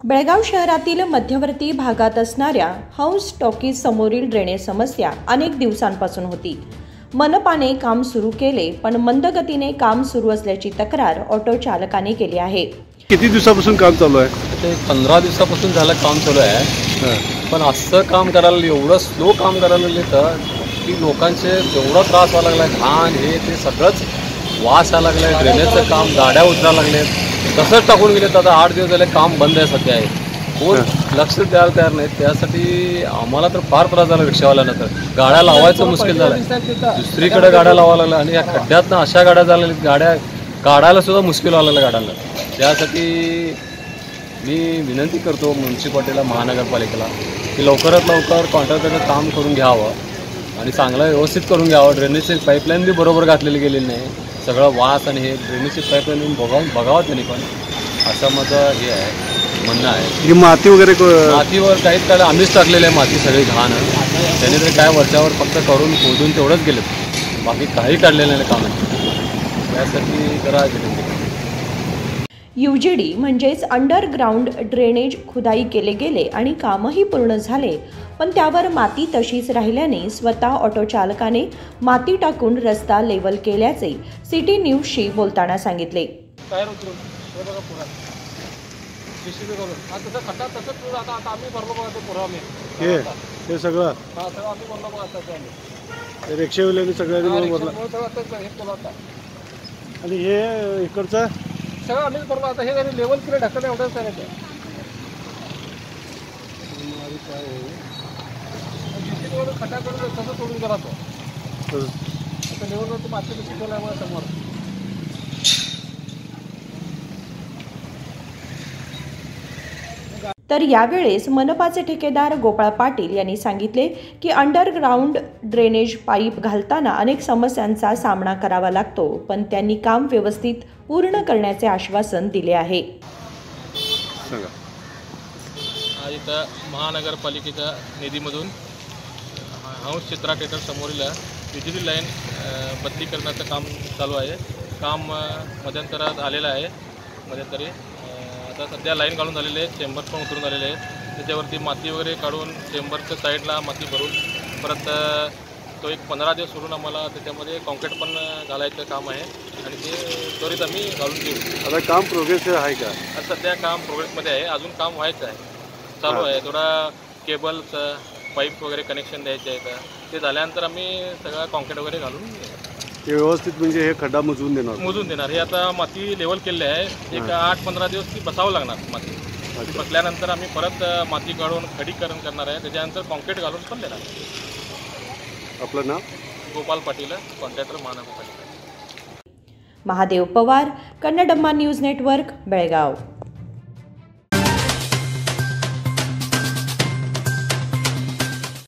बेळगाव शहरातील मध्यवर्ती भागात असणाऱ्या हंस टॉकीज समोरील ड्रेनेज समस्या अनेक दिवसांपासून होती। मनपाने काम सुरू केले पण मंद गतीने काम सुरू असल्याची तक्रार ऑटो चालकाने केली आहे। किती दिवसापासून काम चालू आहे? ते 15 दिवसापासून झालं काम चालू आहे, पण असं काम करायला एवढं स्लो काम करायला लागले तर की लोकांचे एवढा त्रास व्हायला लागला, घाण हे ते सगळंच वास यायला लागलाय, ड्रेनेजचं काम गाड्या उतरायला लागलेत, तसंच टाकून गेलेत। आता 8 दिवस झाले काम बंद आहे सध्या आहे, कोण लक्ष द्यायला तयार नाहीत। त्यासाठी आम्हाला तर फार त्रास झाला रिक्षावाल्यांना, तर गाड्या लावायचं मुश्किल झालं, दुसरीकडे गाड्या लावायला लागल्या आणि या खड्ड्यातनं अशा गाड्या झालेल्या गाड्या काढायला सुद्धा मुश्किल व्हायला लागलं गाड्यांना। त्यासाठी मी विनंती करतो म्युन्सिपाल्टीला, महानगरपालिकेला की लवकरात लवकर कॉन्ट्रॅक्टरचं काम करून घ्यावं आणि चांगलं व्यवस्थित करून घ्यावं। ड्रेनेजची पाईपलाईन बी बरोबर घातलेली गेलेली नाही, सगळं वास आणि हे ड्रेनेजची पाईपलाईन बघावं त्यांनी पण, असं माझं हे आहे म्हणणं आहे। माती वगैरे मातीवर काहीच काढलं, आम्हीच टाकलेलं आहे माती सगळी घाण, त्याने तरी काय वरच्यावर फक्त करून खोदून तेवढंच गेलं, बाकी काही काढलेलं नाही काम। त्यासाठी जरा यूजीडी म्हणजेच अंडरग्राउंड ड्रेनेज खुदाई केले गेले आणि कामही पूर्ण झाले, पण त्यावर माती तशीच राहिल्याने स्वतः ऑटो चालकाने माती टाकून रस्ता लेवल केल्याचे सिटी न्यूजशी बोलताना सांगितले। हे सगळं रिक्षावाल्यांनी सगळ्यांनी आणि हे इकडचं सगळं आम्हीच बरोबर आता हे लेवल केलं, ढकल एवढंच करायचं। खड्डा करून तसं सोडून गेला तो, आता लेवलवर माती शिकवल्यामुळे समोर। तर यावेळेस मनपाचे ठेकेदार गोपाळ पाटील यांनी सांगितले की अंडरग्राउंड ड्रेनेज पाईप घालताना अनेक समस्यांचा सामना करावा लागतो, पण त्यांनी काम व्यवस्थित पूर्ण करण्याचे आश्वासन दिले आहे। आज इथं महानगरपालिकेच्या निधीमधून हंस चित्रा थिएटर समोरील विद्युत लाईन बदली करण्याचं काम चालू आहे। काम मध्यंतरात आलेलं आहे, मध्यंतरी आता सध्या लाईन काढून झालेले आहेत, चेंबर पण उतरून झालेले आहेत, त्याच्यावरती माती वगैरे काढून चेंबरच्या साईडला माती भरून परत तो एक 15 दिवस सोडून आम्हाला त्याच्यामध्ये कॉन्क्रीट पण घालायचं काम आहे आणि ते त्वरित आम्ही घालून देऊ। आता काम प्रोग्रेस आहे का? आता सध्या काम प्रोग्रेसमध्ये आहे, अजून काम व्हायचं आहे, चालू आहे। थोडा केबलचं पाईप वगैरे कनेक्शन द्यायचे आहे, ते झाल्यानंतर आम्ही सगळं कॉन्क्रीट वगैरे घालून हे व्यवस्थित म्हणजे हे खड्डा मुजवून देणार। हे आता माती लेवल केले आहे, एक 8-15 दिवस ती बसावं लागणार माती, बसल्यानंतर आम्ही परत माती काढून खडीकरण करणार आहे, त्याच्यानंतर कॉन्क्रीट घालून पण देणार। आपलं नाव? गोपाल पाटील, कॉन्ट्रॅक्टर, महानगरपालिका। Mahadev Pawar, Kannadamma news network, Belgaum.